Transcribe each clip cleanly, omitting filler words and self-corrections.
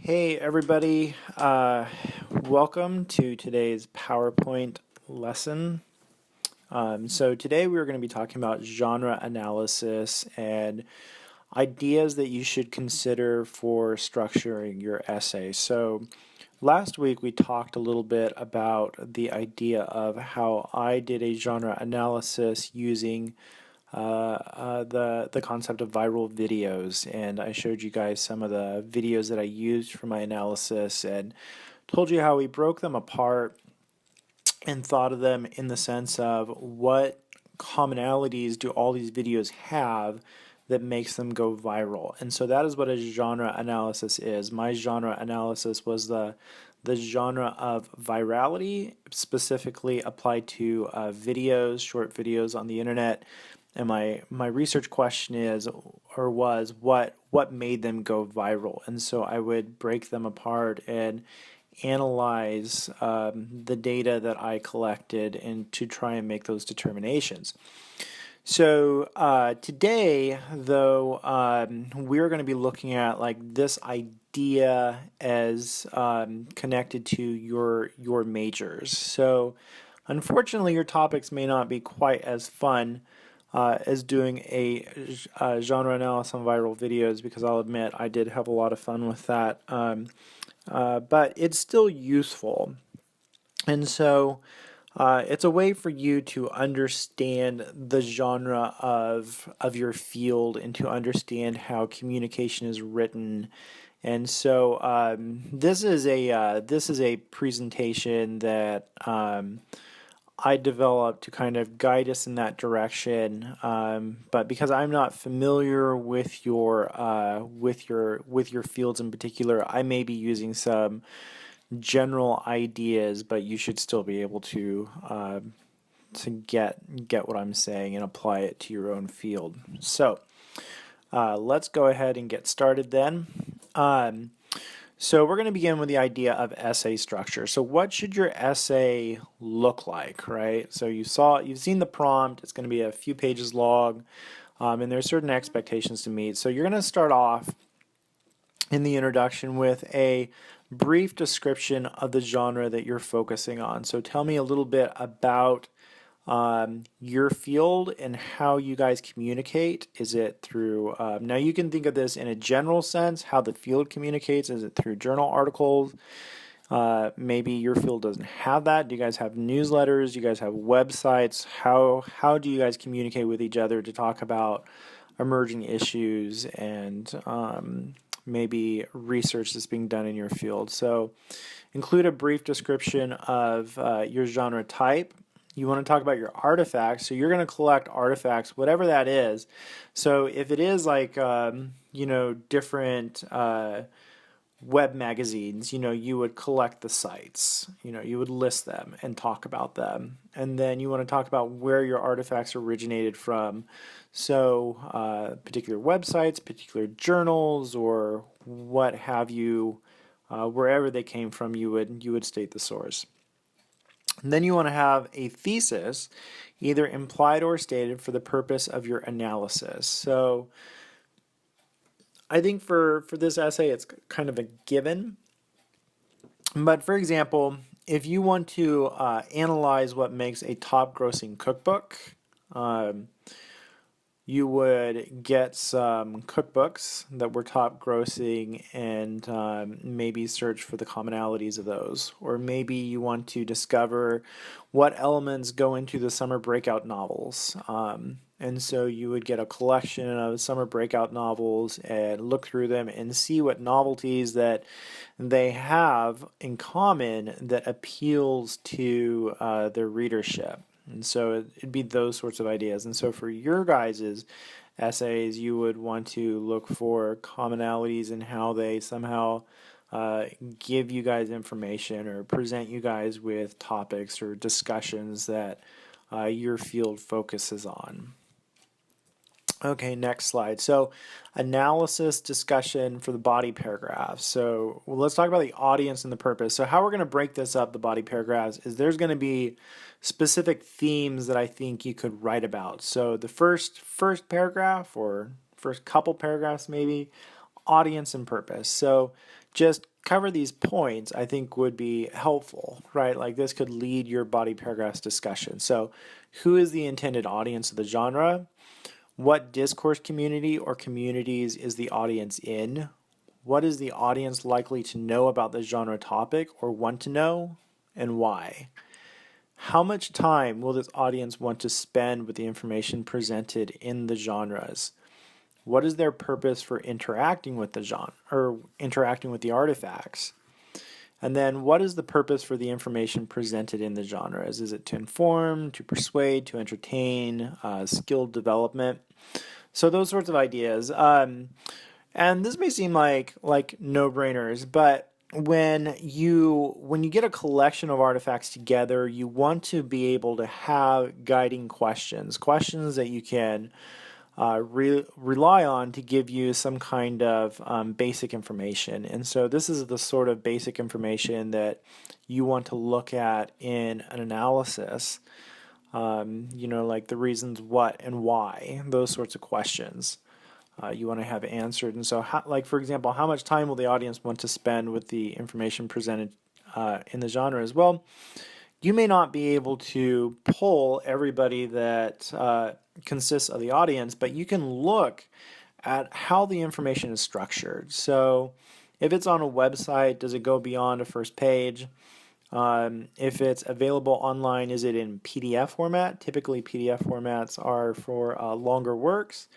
Hey everybody, welcome to today's PowerPoint lesson. So today we're going to be talking about genre analysis and ideas that you should consider for structuring your essay. So last week we talked a little bit about the idea of how I did a genre analysis using the concept of viral videos, and I showed you guys some of the videos that I used for my analysis and told you how we broke them apart and thought of them in the sense of what commonalities do all these videos have that makes them go viral. And so that is what a genre analysis is. My genre analysis was the genre of virality, specifically applied to videos, short videos on the internet. And my research question was what made them go viral? And so I would break them apart and analyze the data that I collected and to try and make those determinations. So today, though, we're going to be looking at like this idea as connected to your majors. So unfortunately, your topics may not be quite as fun as doing a genre analysis on viral videos, because I'll admit I did have a lot of fun with that. But it's still useful. And so it's a way for you to understand the genre of your field and to understand how communication is written. And so this is a presentation that I developed to kind of guide us in that direction. But because I'm not familiar with your fields in particular, I may be using some general ideas, but you should still be able to get what I'm saying and apply it to your own field. So let's go ahead and get started then. So we're going to begin with the idea of essay structure. So what should your essay look like, right? So you've seen the prompt. It's going to be a few pages long, and there's certain expectations to meet. So you're going to start off in the introduction with a brief description of the genre that you're focusing on. So tell me a little bit about your field and how you guys communicate. Is it through, now you can think of this in a general sense, how the field communicates. Is it through journal articles? Maybe your field doesn't have that. Do you guys have newsletters? Do you guys have websites? How do you guys communicate with each other to talk about emerging issues and maybe research that's being done in your field? So include a brief description of your genre type. You want to talk about your artifacts, so you're going to collect artifacts, whatever that is. So if it is like, different web magazines, you would collect the sites, you would list them and talk about them. And then you want to talk about where your artifacts originated from. So particular websites, particular journals, or what have you, wherever they came from, you would state the source. And then you want to have a thesis, either implied or stated, for the purpose of your analysis. So I think for this essay, it's kind of a given. But for example, if you want to analyze what makes a top grossing cookbook, you would get some cookbooks that were top grossing and maybe search for the commonalities of those. Or maybe you want to discover what elements go into the summer breakout novels. And so you would get a collection of summer breakout novels and look through them and see what novelties that they have in common that appeals to their readership. And so it'd be those sorts of ideas. And so for your guys' essays, you would want to look for commonalities in how they somehow give you guys information or present you guys with topics or discussions that your field focuses on. Okay, next slide. So analysis discussion for the body paragraphs. So let's talk about the audience and the purpose. So how we're going to break this up, the body paragraphs, is there's going to be specific themes that I think you could write about. So the first paragraph or first couple paragraphs maybe, audience and purpose. So just cover these points, I think would be helpful, right? Like this could lead your body paragraphs discussion. So who is the intended audience of the genre? What discourse community or communities is the audience in? What is the audience likely to know about the genre topic or want to know, and why? How much time will this audience want to spend with the information presented in the genres? What is their purpose for interacting with the genre or interacting with the artifacts? And then what is the purpose for the information presented in the genres? Is it to inform, to persuade, to entertain, skill development? So those sorts of ideas. And this may seem like no-brainers, but when you get a collection of artifacts together, you want to be able to have guiding questions that you can rely on to give you some kind of basic information. And so this is the sort of basic information that you want to look at in an analysis, like the reasons what and why, those sorts of questions you want to have answered. And so, for example, how much time will the audience want to spend with the information presented in the genre as well? You may not be able to poll everybody that consists of the audience, but you can look at how the information is structured. So if it's on a website, does it go beyond a first page? If it's available online, is it in PDF format? Typically PDF formats are for longer works.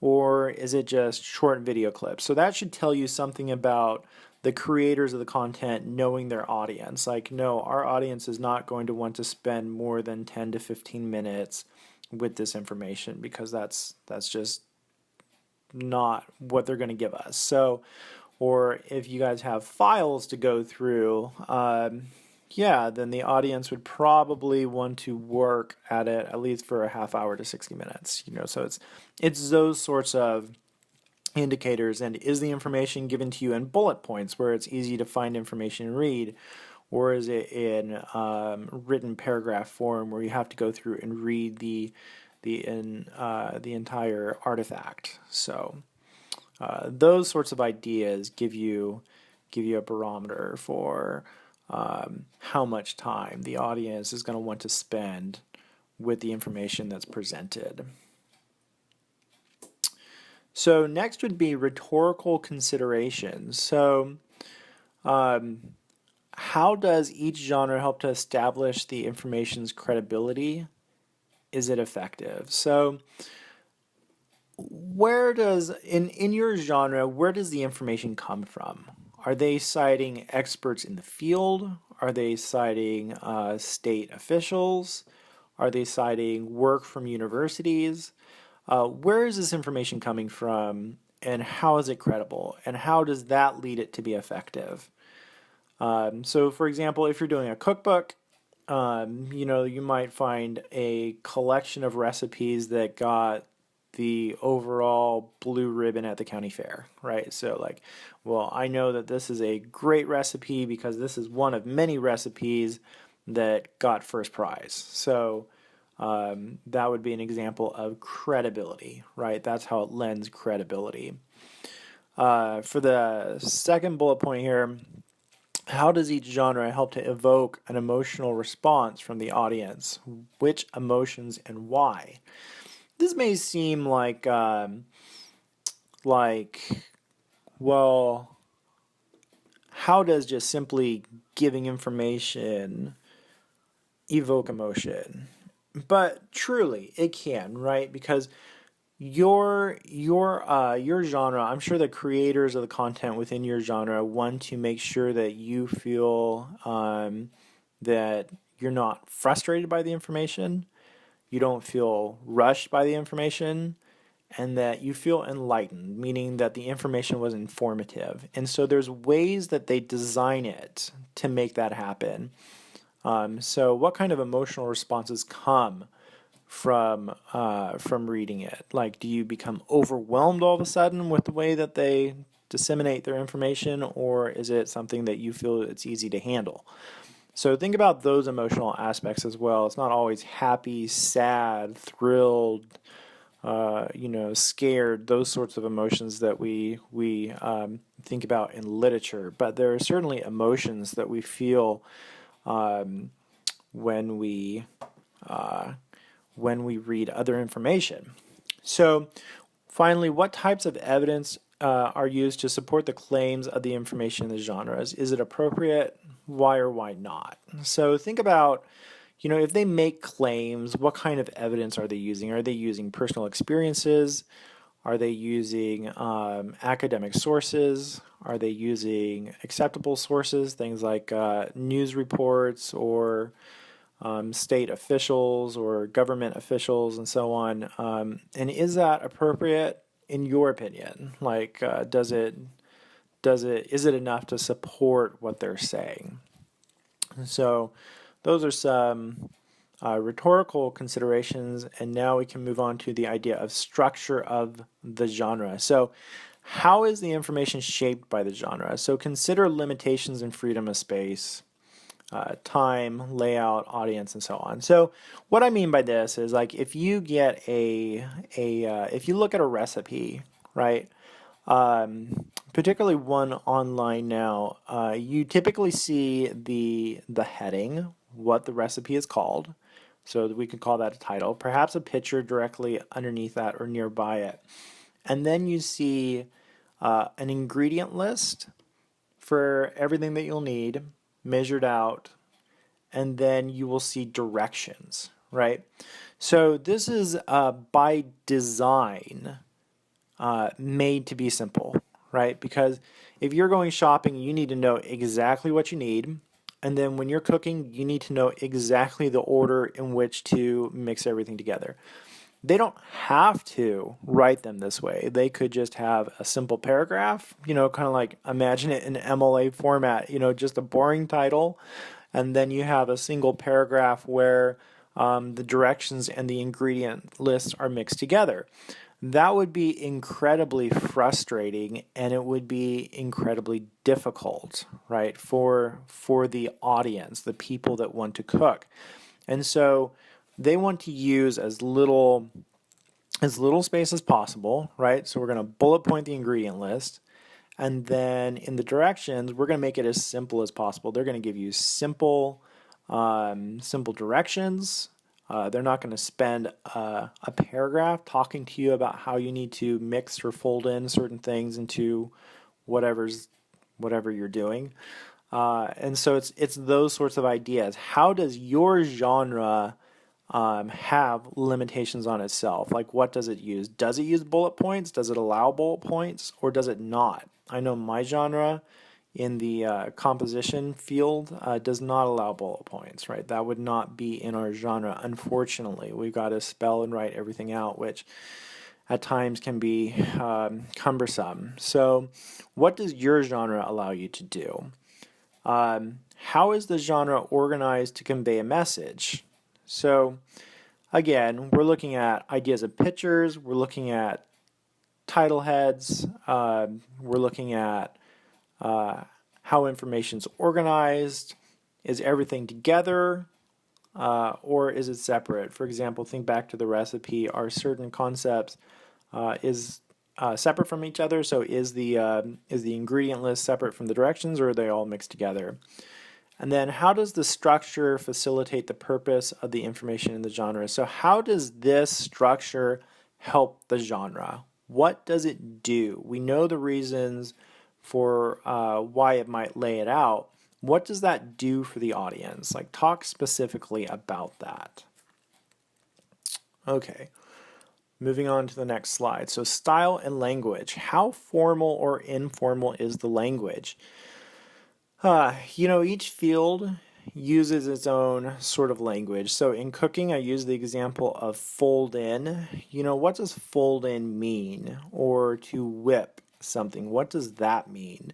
Or is it just short video clips? So that should tell you something about the creators of the content knowing their audience. Like, no, our audience is not going to want to spend more than 10 to 15 minutes with this information because that's just not what they're going to give us. So, or if you guys have files to go through, then the audience would probably want to work at it at least for a half hour to 60 minutes. So it's those sorts of indicators. And is the information given to you in bullet points where it's easy to find information and read, or is it in written paragraph form where you have to go through and read the entire artifact? So those sorts of ideas give you a barometer for how much time the audience is going to want to spend with the information that's presented. So next would be rhetorical considerations. So how does each genre help to establish the information's credibility? Is it effective? So where does, in your genre, where does the information come from? Are they citing experts in the field? Are they citing state officials? Are they citing work from universities? Where is this information coming from, and how is it credible? And how does that lead it to be effective? So, for example, if you're doing a cookbook, you might find a collection of recipes that got the overall blue ribbon at the county fair, right? So I know that this is a great recipe because this is one of many recipes that got first prize. So that would be an example of credibility, right? That's how it lends credibility. For the second bullet point here, how does each genre help to evoke an emotional response from the audience? Which emotions and why? This may seem like, well, how does just simply giving information evoke emotion? But truly, it can, right? Because your genre, I'm sure the creators of the content within your genre want to make sure that you feel that you're not frustrated by the information, you don't feel rushed by the information, and that you feel enlightened, meaning that the information was informative. And so there's ways that they design it to make that happen. So what kind of emotional responses come from reading it? Like, do you become overwhelmed all of a sudden with the way that they disseminate their information, or is it something that you feel it's easy to handle? So think about those emotional aspects as well. It's not always happy, sad, thrilled, scared, those sorts of emotions that we think about in literature. But there are certainly emotions that we feel um, when we read other information. So, finally, what types of evidence are used to support the claims of the information in the genres? Is it appropriate? Why or why not? So think about, if they make claims, what kind of evidence are they using? Are they using personal experiences? Are they using academic sources? Are they using acceptable sources, things like news reports or state officials or government officials and so on? And is that appropriate in your opinion? Like, is it enough to support what they're saying? So those are some rhetorical considerations, and now we can move on to the idea of structure of the genre. So how is the information shaped by the genre? So consider limitations in freedom of space, time, layout, audience, and so on. So what I mean by this is, like, if you get if you look at a recipe, right? Particularly one online now, you typically see the heading, what the recipe is called. So we can call that a title, perhaps a picture directly underneath that or nearby it. And then you see an ingredient list for everything that you'll need, measured out, and then you will see directions, right? So this is by design made to be simple, right? Because if you're going shopping, you need to know exactly what you need. And then when you're cooking, you need to know exactly the order in which to mix everything together. They don't have to write them this way. They could just have a simple paragraph, kind of like imagine it in MLA format, just a boring title. And then you have a single paragraph where the directions and the ingredient lists are mixed together. That would be incredibly frustrating, and it would be incredibly difficult, right, for the audience, the people that want to cook. And so they want to use as little space as possible, right? So we're going to bullet point the ingredient list, and then in the directions, we're going to make it as simple as possible. They're going to give you simple directions. They're not going to spend a paragraph talking to you about how you need to mix or fold in certain things into whatever you're doing. And so it's those sorts of ideas. How does your genre have limitations on itself? Like, what does it use? Does it use bullet points? Does it allow bullet points, or does it not? I know my genre in the composition field does not allow bullet points, right? That would not be in our genre, unfortunately. We've got to spell and write everything out, which at times can be cumbersome. So what does your genre allow you to do? How is the genre organized to convey a message? So again, we're looking at ideas of pictures, we're looking at title heads, we're looking at how information's organized. Is everything together or is it separate? For example, think back to the recipe. Are certain concepts separate from each other? So is the ingredient list separate from the directions, or are they all mixed together? And then how does the structure facilitate the purpose of the information in the genre? So how does this structure help the genre? What does it do? We know the reasons for why it might lay it out. What does that do for the audience? Like, talk specifically about that. Okay, moving on to the next slide. So style and language. How formal or informal is the language? Each field uses its own sort of language. So in cooking, I use the example of fold in. What does fold in mean? Or to whip something, what does that mean?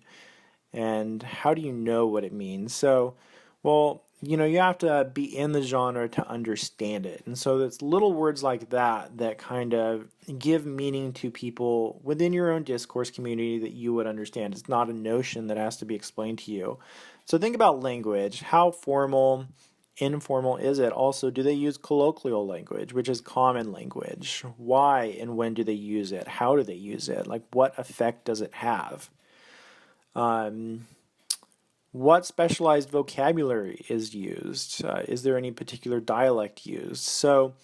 And how do you know what it means? So, well, you have to be in the genre to understand it. And so it's little words like that that kind of give meaning to people within your own discourse community that you would understand. It's not a notion that has to be explained to you. So think about language. How formal informal is it? Also, do they use colloquial language, which is common language? Why and when do they use it? How do they use it? Like, what effect does it have? What specialized vocabulary is used? Is there any particular dialect used? So,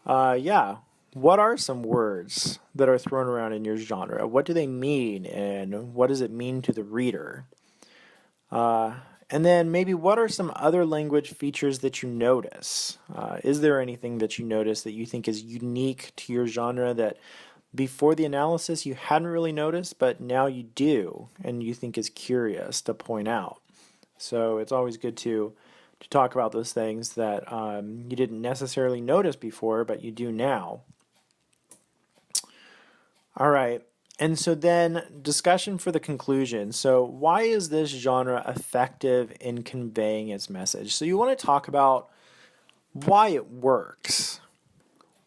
yeah, what are some words that are thrown around in your genre? What do they mean, and what does it mean to the reader? And then maybe what are some other language features that you notice? Is there anything that you notice that you think is unique to your genre that before the analysis you hadn't really noticed, but now you do and you think is curious to point out? So it's always good to talk about those things that you didn't necessarily notice before, but you do now. All right. And so then discussion for the conclusion. So why is this genre effective in conveying its message? So you want to talk about why it works.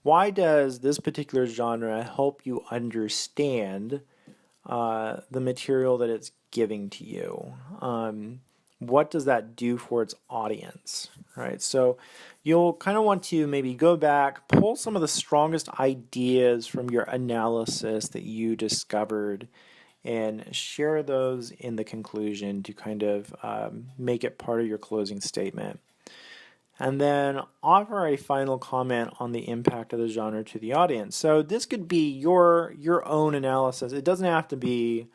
Why does this particular genre help you understand the material that it's giving to you? What does that do for its audience, right? So you'll kind of want to maybe go back, pull some of the strongest ideas from your analysis that you discovered, and share those in the conclusion to kind of make it part of your closing statement. And then offer a final comment on the impact of the genre to the audience. So this could be your own analysis. It doesn't have to be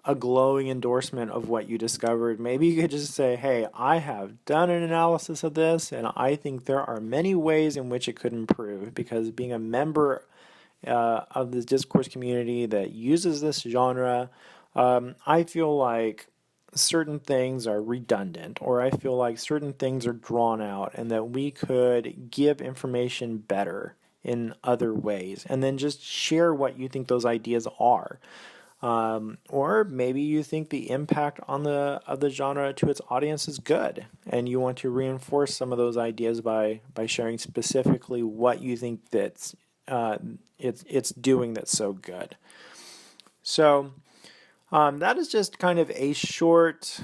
a glowing endorsement of what you discovered. Maybe you could just say, hey, I have done an analysis of this, and I think there are many ways in which it could improve, because being a member of the discourse community that uses this genre, I feel like certain things are redundant, or I feel like certain things are drawn out, and that we could give information better in other ways, and then just share what you think those ideas are. Or maybe you think the impact of the genre to its audience is good, and you want to reinforce some of those ideas by sharing specifically what you think that's it's doing that's so good. So that is just kind of a short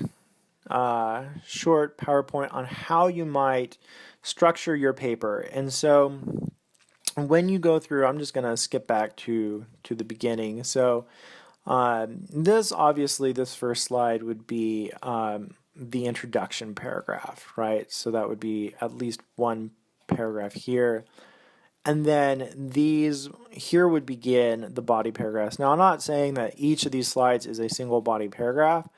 PowerPoint on how you might structure your paper. And so when you go through, I'm just going to skip back to the beginning. So this first slide would be the introduction paragraph, right? So that would be at least one paragraph here. And then here would begin the body paragraphs. Now, I'm not saying that each of these slides is a single body paragraph,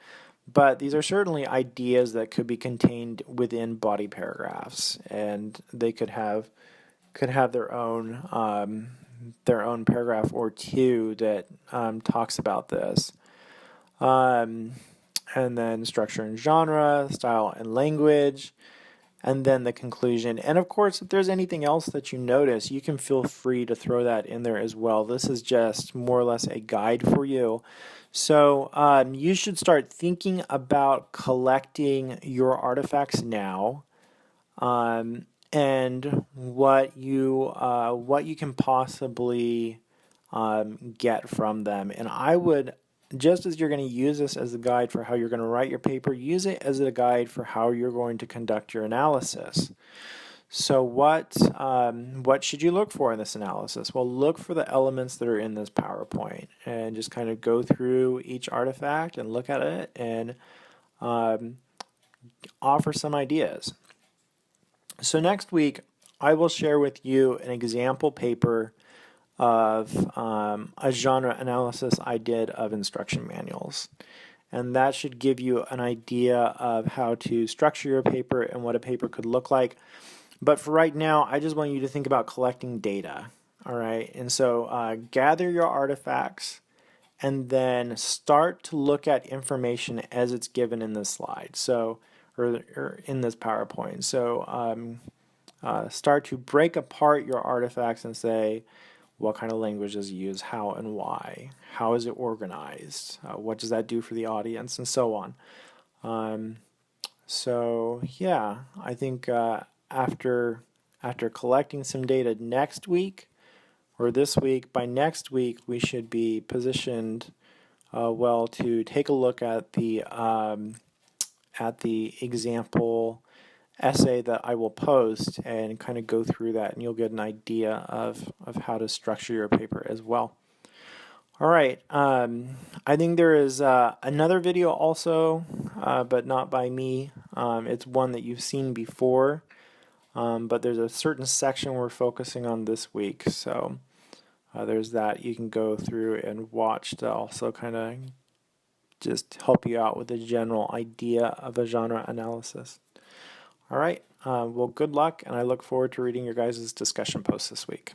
but these are certainly ideas that could be contained within body paragraphs, and they could have their own paragraph or two that talks about this. And then structure and genre, style and language, and then the conclusion. And of course, if there's anything else that you notice, you can feel free to throw that in there as well. This is just more or less a guide for you. So you should start thinking about collecting your artifacts now. And what you can possibly get from them. And I would, just as you're going to use this as a guide for how you're going to write your paper, use it as a guide for how you're going to conduct your analysis. So what should you look for in this analysis? Well, look for the elements that are in this PowerPoint, and just kind of go through each artifact and look at it and offer some ideas. So next week, I will share with you an example paper of a genre analysis I did of instruction manuals. And that should give you an idea of how to structure your paper and what a paper could look like. But for right now, I just want you to think about collecting data. All right. And so gather your artifacts and then start to look at information as it's given in this slide. So, or in this PowerPoint. So start to break apart your artifacts and say, what kind of language does it use, how and why, how is it organized, what does that do for the audience, and so on. So yeah, I think after collecting some data next week or this week, by next week we should be positioned well to take a look at the example essay that I will post and kind of go through that, and you'll get an idea of how to structure your paper as well. All right, I think there is another video also, but not by me. It's one that you've seen before, but there's a certain section we're focusing on this week. So there's that you can go through and watch to also kind of just help you out with a general idea of a genre analysis. All right, well, good luck, and I look forward to reading your guys' discussion posts this week.